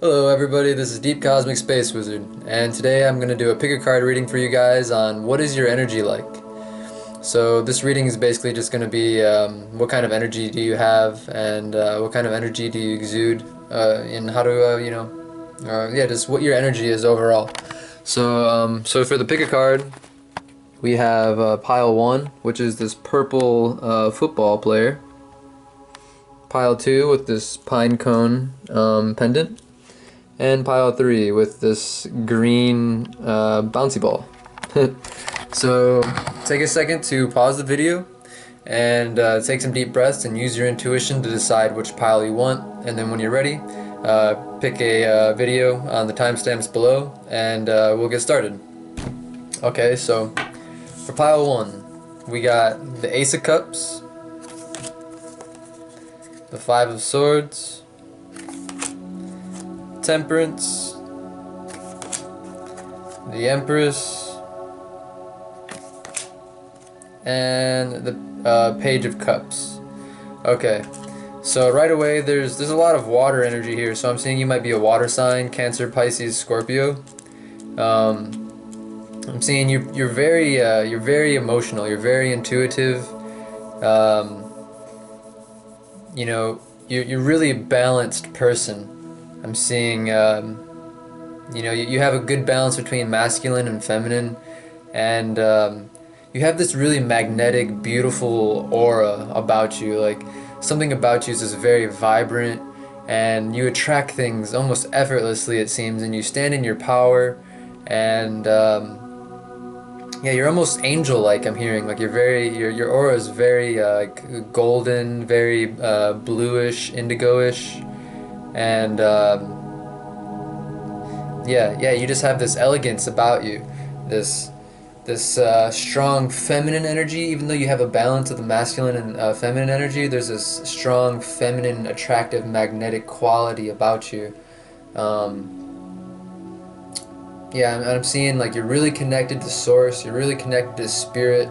Hello everybody, this is DeepCosmicSpaceWizard, and today I'm going to do a pick a card reading for you guys on what is your energy like. So this reading is basically just going to be what kind of energy do you have, and what kind of energy do you exude, and how to, yeah, just what your energy is overall. So for the pick a card, we have pile 1, which is this purple football player. Pile 2 with this pine cone pendant. And pile 3 with this green bouncy ball. So take a second to pause the video and take some deep breaths and use your intuition to decide which pile you want, and then when you're ready, pick a video on the timestamps below and we'll get started. Okay, so for pile 1 we got the Ace of Cups, the Five of Swords, Temperance, the Empress, and the Page of Cups. Okay, so right away there's a lot of water energy here, so I'm seeing you might be a water sign: Cancer, Pisces, Scorpio. I'm seeing you're very emotional, you're very intuitive. You know, you're really a balanced person. I'm seeing, you know, you have a good balance between masculine and feminine, and you have this really magnetic, beautiful aura about you. Like, something about you is just very vibrant, and you attract things almost effortlessly, it seems, and you stand in your power, and yeah, you're almost angel-like, I'm hearing. Like, your aura is very like golden, very bluish, indigo-ish. And yeah, you just have this elegance about you, this strong feminine energy. Even though you have a balance of the masculine and feminine energy, there's this strong feminine, attractive, magnetic quality about you. Yeah, I'm seeing like you're really connected to source, you're really connected to spirit,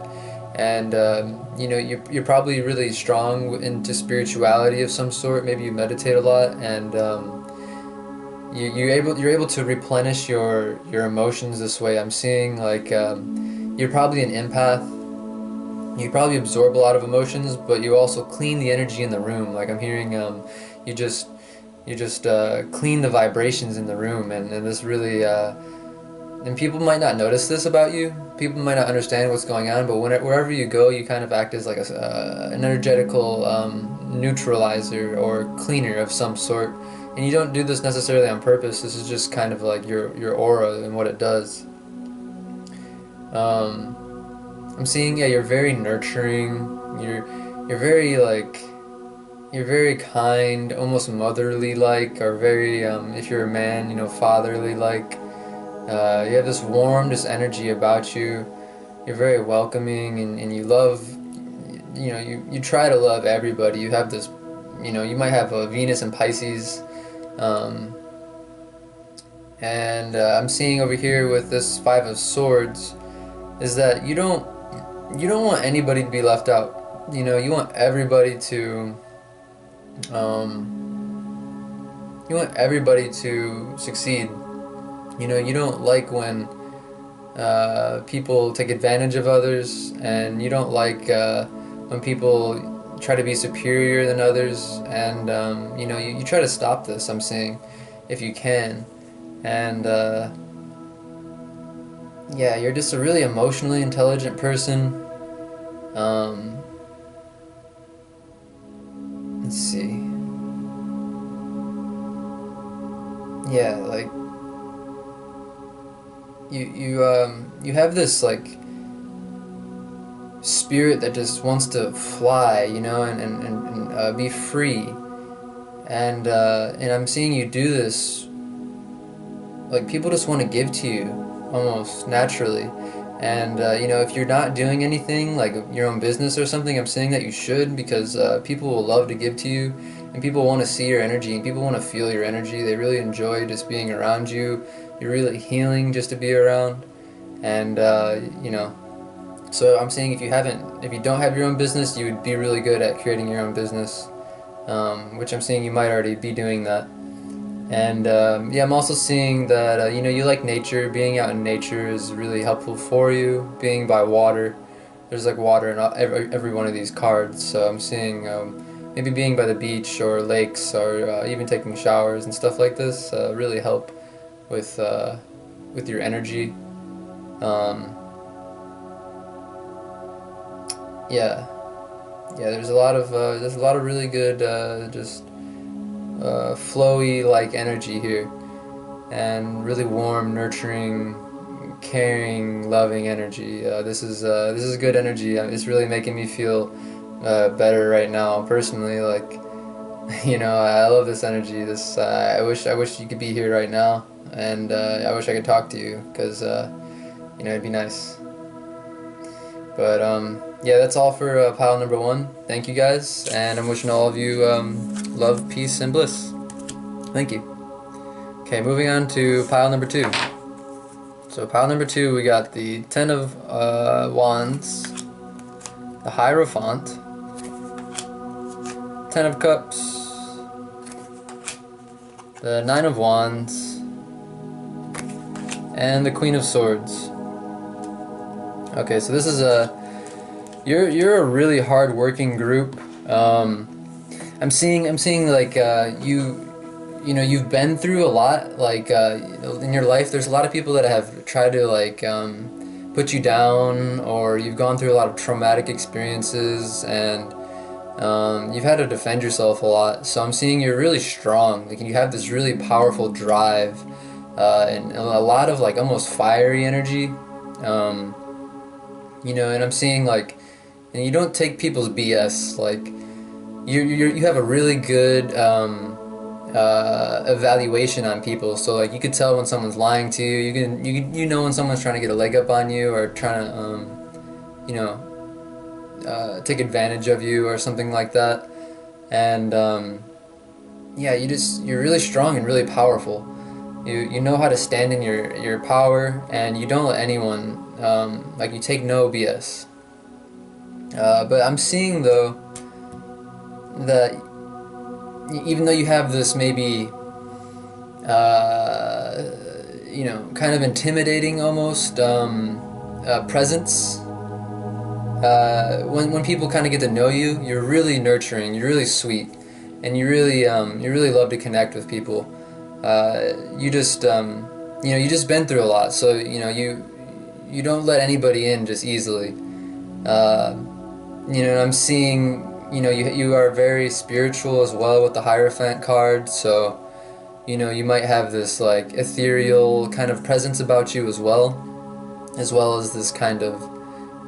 and you know, you're probably really strong into spirituality of some sort. Maybe you meditate a lot, and you're able to replenish your emotions this way. I'm seeing like you're probably an empath. You probably absorb a lot of emotions, but you also clean the energy in the room. Like, I'm hearing you just clean the vibrations in the room, and this really and people might not notice this about you. People might not understand what's going on, but wherever you go, you kind of act as like an energetical neutralizer or cleaner of some sort. And you don't do this necessarily on purpose. This is just kind of like your aura and what it does. I'm seeing, yeah, you're very nurturing. You're very like you're very kind, almost motherly like, or very if you're a man, you know, fatherly like. You have this warm, this energy about you. You're very welcoming, and you love, you know, you try to love everybody. You have this, you know, you might have a Venus and Pisces, and I'm seeing over here with this Five of Swords is that you don't want anybody to be left out. You know, you want everybody to succeed. You know, you don't like when people take advantage of others, and you don't like when people try to be superior than others, and you know, you try to stop this, I'm saying, if you can. And yeah, you're just a really emotionally intelligent person. Let's see. Yeah, like you have this like spirit that just wants to fly, you know, and be free, and I'm seeing you do this. Like, people just want to give to you almost naturally, and you know, if you're not doing anything like your own business or something, I'm saying that you should, because people will love to give to you, and people want to see your energy, and people want to feel your energy. They really enjoy just being around you. You're really healing just to be around, and you know, so I'm saying if you don't have your own business, you would be really good at creating your own business, which I'm saying you might already be doing that. And yeah, I'm also seeing that you know, you like nature. Being out in nature is really helpful for you. Being by water, there's like water in every one of these cards. So I'm seeing maybe being by the beach or lakes or even taking showers and stuff like this really help with your energy. Um, yeah, yeah. There's a lot of really good just flowy like energy here, and really warm, nurturing, caring, loving energy. This is good energy. It's really making me feel better right now personally. Like, you know, I love this energy. I wish you could be here right now, and I wish I could talk to you because you know, it'd be nice. But yeah, that's all for pile number one. Thank you guys, and I'm wishing all of you love, peace, and bliss. Thank you. Okay, moving on to pile number two. So pile number two, we got the Ten of Wands, the Hierophant, Ten of Cups, the Nine of Wands, and the Queen of Swords. Okay, so this is you're a really hard-working group. I'm seeing like you know, you've been through a lot, like in your life. There's a lot of people that have tried to like put you down, or you've gone through a lot of traumatic experiences, and you've had to defend yourself a lot. So I'm seeing you're really strong. Like, you have this really powerful drive, and a lot of like almost fiery energy. You know, and I'm seeing like, and you don't take people's BS. Like, you have a really good evaluation on people. So like, you could tell when someone's lying to you. You know when someone's trying to get a leg up on you, or trying to you know, take advantage of you or something like that. And yeah, you're really strong and really powerful. You know how to stand in your power, and you don't let anyone like, you take no BS. But I'm seeing though that even though you have this maybe you know, kind of intimidating almost presence, when people kind of get to know you, you're really nurturing, you're really sweet, and you really love to connect with people. You just you know, you just been through a lot, so you know, you don't let anybody in just easily. You know, I'm seeing, you know, you are very spiritual as well with the Hierophant card, so you know, you might have this like ethereal kind of presence about you as well as this kind of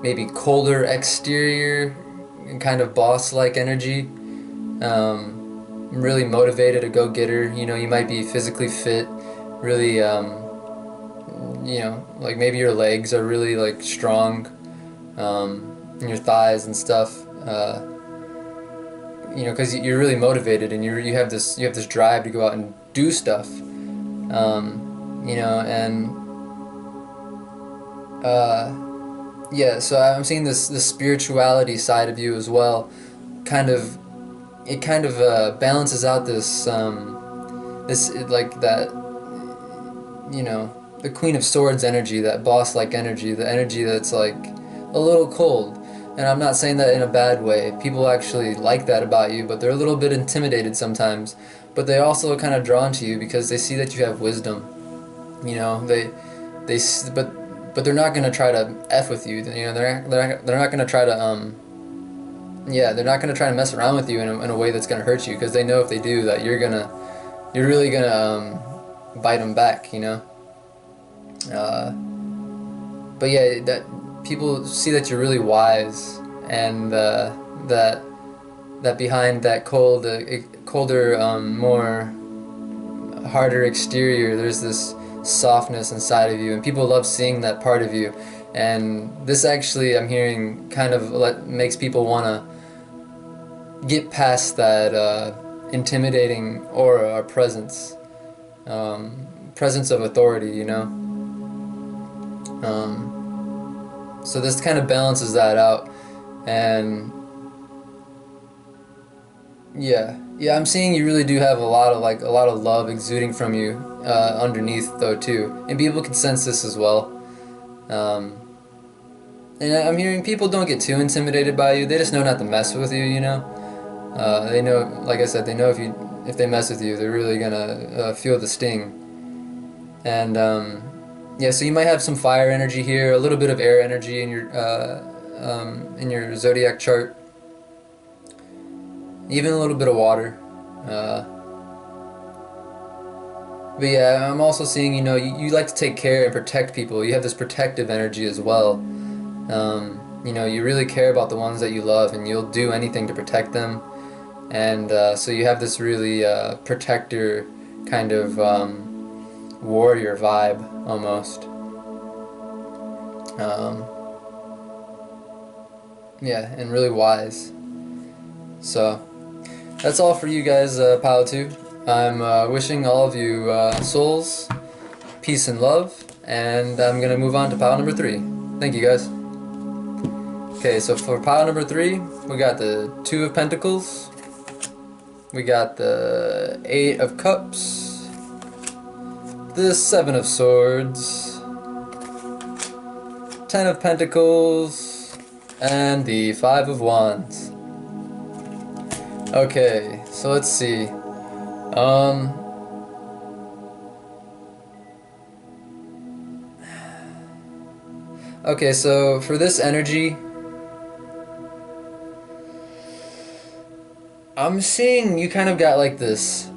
maybe colder exterior, kind of boss-like energy. Really motivated, a go-getter. You know, you might be physically fit, really, you know, like maybe your legs are really like strong, and your thighs and stuff. You know, because you're really motivated, and you have this drive to go out and do stuff. You know, and yeah, so I'm seeing this spirituality side of you as well. It kind of balances out this like that, you know, the Queen of Swords energy, that boss-like energy, the energy that's like a little cold. And I'm not saying that in a bad way. People actually like that about you, but they're a little bit intimidated sometimes. But they also kind of drawn to you because they see that you have wisdom. You know, but they're not gonna try to f with you. You know, they're not gonna try to yeah, they're not gonna try to mess around with you in a way that's gonna hurt you, because they know if they do that, you're really gonna bite them back. You know. But yeah, that people see that you're really wise, and that behind that colder, more harder exterior, there's this softness inside of you, and people love seeing that part of you. And this actually, I'm hearing, kind of makes people want to get past that intimidating aura or presence, presence of authority, you know. So this kind of balances that out, and yeah, Yeah, I'm seeing you really do have a lot of a lot of love exuding from you underneath though too, and people can sense this as well. Um, and I'm hearing people don't get too intimidated by you. They just know not to mess with you. You know, they know, like I said, they know if they mess with you, they're really gonna feel the sting. And yeah, so you might have some fire energy here, a little bit of air energy in your zodiac chart, even a little bit of water. Uh, but yeah, I'm also seeing, you know, you like to take care and protect people. You have this protective energy as well. You know, you really care about the ones that you love, and you'll do anything to protect them. And so you have this really protector kind of warrior vibe almost. Um, yeah, and really wise. So that's all for you guys, Pile 2. I'm wishing all of you souls peace and love, and I'm gonna move on to pile number 3. Thank you guys. Okay, so for pile number 3, we got the 2 of Pentacles, we got the 8 of Cups, the 7 of Swords, 10 of Pentacles, and the 5 of Wands. Okay, so let's see. Okay, so for this energy, I'm seeing you kind of got like this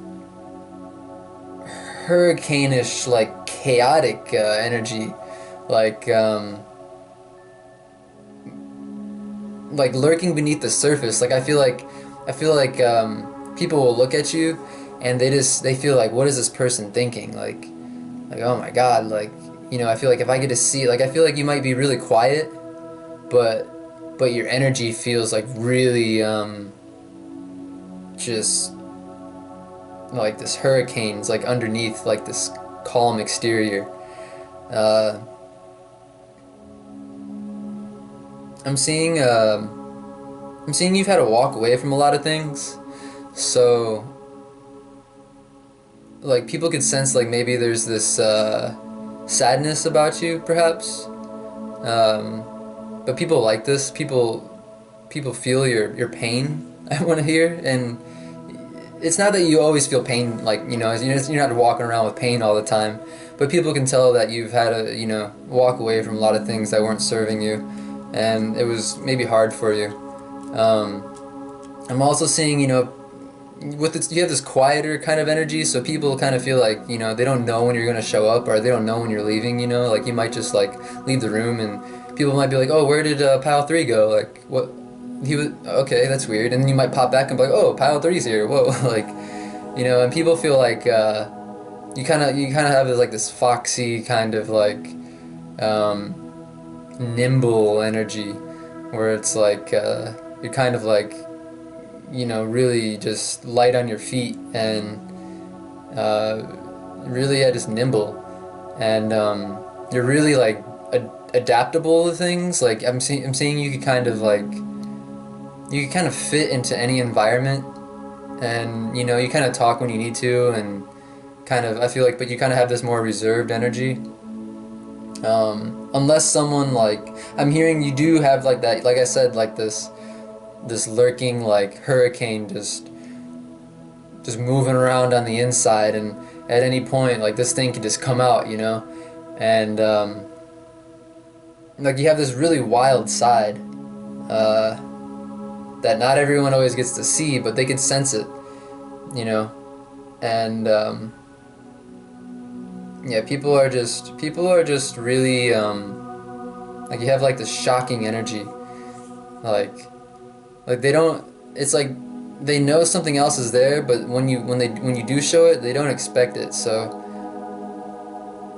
hurricane-ish, like chaotic energy, like lurking beneath the surface. Like I feel like people will look at you, and they feel like, what is this person thinking? Like oh my God, like, you know, I feel like if I get to see, like, I feel like you might be really quiet, but your energy feels like really just like this hurricane's like underneath like this calm exterior. Uh, I'm seeing you've had to walk away from a lot of things, so like people could sense like maybe there's this sadness about you perhaps, but people like this. People feel your pain. I want to hear, and it's not that you always feel pain, like, you know, you're not walking around with pain all the time, but people can tell that you've had to, you know, walk away from a lot of things that weren't serving you, and it was maybe hard for you. I'm also seeing, you know, with this, you have this quieter kind of energy, so people kind of feel like, you know, they don't know when you're gonna show up, or they don't know when you're leaving. You know, like you might just like leave the room, and people might be like, "Oh, where did Pile 3 go? Like, what? He was okay. That's weird." And then you might pop back and be like, "Oh, Pile 3's here. Whoa!" Like, you know, and people feel like you kind of have this, like this foxy kind of like um, nimble energy, where it's like you're kind of like, you know, really just light on your feet, and really, yeah, just nimble, and you're really like adaptable to things. Like I'm seeing you could kind of like, you could kind of fit into any environment, and you know, you kind of talk when you need to, and kind of, I feel like, but you kind of have this more reserved energy. Unless someone like, I'm hearing you do have like that, like I said, like this lurking like hurricane just moving around on the inside, and at any point like this thing can just come out, you know, and like you have this really wild side that not everyone always gets to see, but they can sense it, you know, and yeah, people are just really like you have like this shocking energy, like they don't, it's like they know something else is there, but when you do show it, they don't expect it. So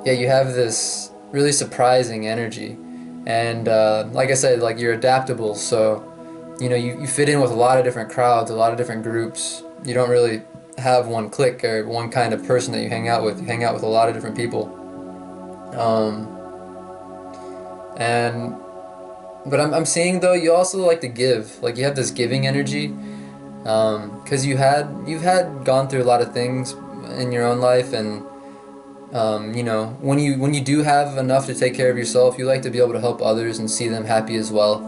yeah, you have this really surprising energy, and like I said, like you're adaptable, so you know, you fit in with a lot of different crowds, a lot of different groups. You don't really have one clique or one kind of person that you hang out with. You hang out with a lot of different people. And but I'm seeing though, you also like to give. Like you have this giving energy. because you've had gone through a lot of things in your own life, and you know, when you do have enough to take care of yourself, you like to be able to help others and see them happy as well.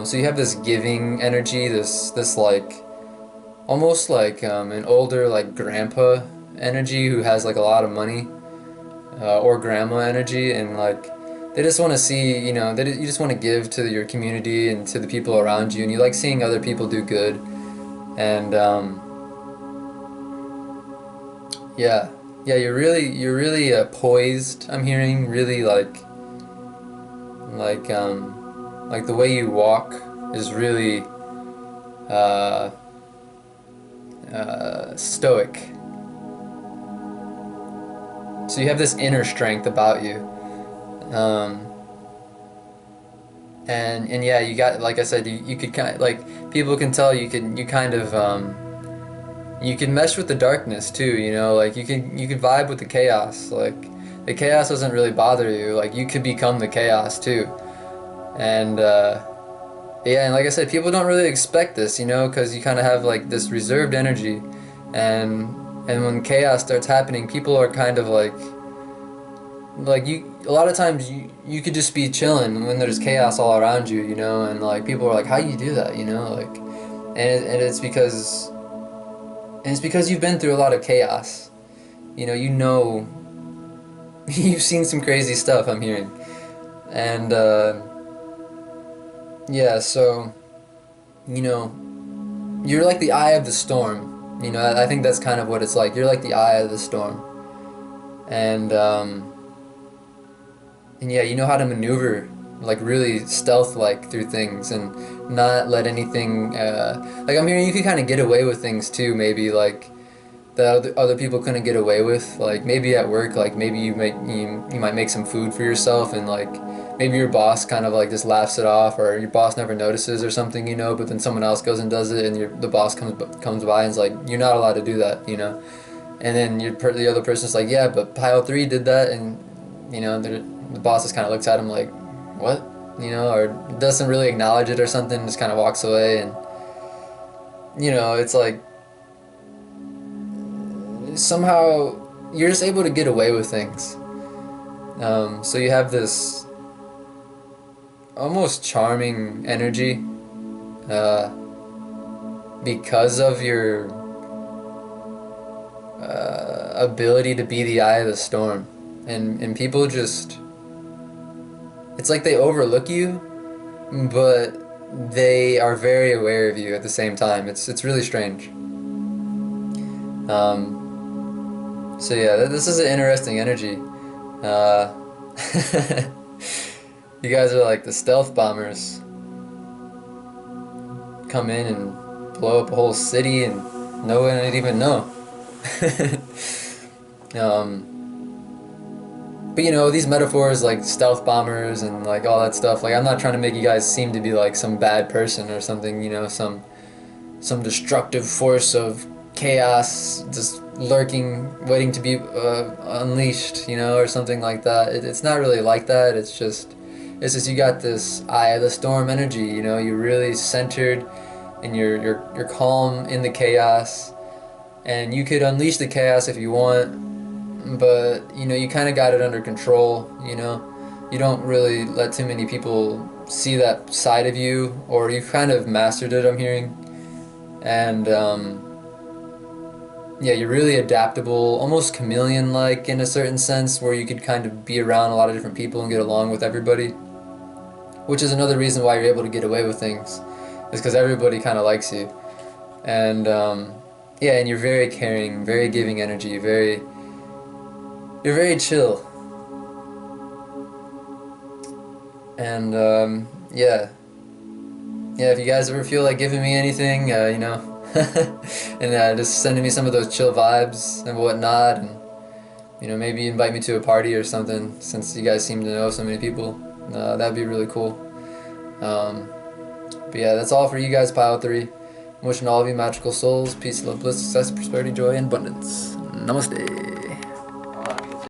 So you have this giving energy, this like almost like an older like grandpa energy who has like a lot of money, or grandma energy, and like they just want to see, you know, you just want to give to your community and to the people around you, and you like seeing other people do good, and yeah, yeah, you're really poised. I'm hearing really like the way you walk is really uh, stoic. So you have this inner strength about you, um, and yeah, you got, like I said, you could kind of, like, people can tell you kind of you can mesh with the darkness too, you know, like you could vibe with the chaos, like the chaos doesn't really bother you, like you could become the chaos too, and yeah, and like I said, people don't really expect this, you know, because you kind of have like this reserved energy, and when chaos starts happening, people are kind of like you. A lot of times you could just be chilling when there's chaos all around you, you know, and like people are like, how do you do that, you know, like, and it's because you've been through a lot of chaos, you know, you've seen some crazy stuff, I'm hearing, and yeah, so, you know, you're like the eye of the storm. You know, I think that's kind of what it's like. You're like the eye of the storm. And yeah, you know how to maneuver, like really stealth-like through things and not let anything, like I'm hearing you could kind of get away with things too, maybe like that other people couldn't get away with, like maybe at work, like maybe you might make some food for yourself, and like maybe your boss kind of like just laughs it off, or your boss never notices or something, you know, but then someone else goes and does it, and the boss comes by and is like, you're not allowed to do that, you know, and then the other person's like, yeah, but pile 3 did that, and you know, the boss just kind of looks at him like, what, you know, or doesn't really acknowledge it or something, just kind of walks away, and you know, it's like somehow you're just able to get away with things. So you have this almost charming energy, uh, because of your ability to be the eye of the storm, and people just, it's like they overlook you, but they are very aware of you at the same time. It's really strange. So yeah, this is an interesting energy. Uh, you guys are like the stealth bombers. Come in and blow up a whole city and no one would even know. But you know, these metaphors like stealth bombers and like all that stuff, like I'm not trying to make you guys seem to be like some bad person or something, you know, some destructive force of chaos just lurking, waiting to be unleashed, you know, or something like that. It's not really like that. It's just you got this eye of the storm energy, you know. You're really centered, and you're calm in the chaos, and you could unleash the chaos if you want, but you know, you kind of got it under control, you know. You don't really let too many people see that side of you, or you've kind of mastered it, I'm hearing. And yeah, you're really adaptable, almost chameleon-like in a certain sense, where you could kind of be around a lot of different people and get along with everybody, which is another reason why you're able to get away with things, is because everybody kind of likes you. And yeah, and you're very caring, very giving energy, you're very chill. And yeah, if you guys ever feel like giving me anything, you know, and just sending me some of those chill vibes and whatnot, and you know, maybe invite me to a party or something, since you guys seem to know so many people, that'd be really cool. But yeah, that's all for you guys, Pile 3. I'm wishing all of you magical souls peace, love, bliss, success, prosperity, joy, and abundance. Namaste.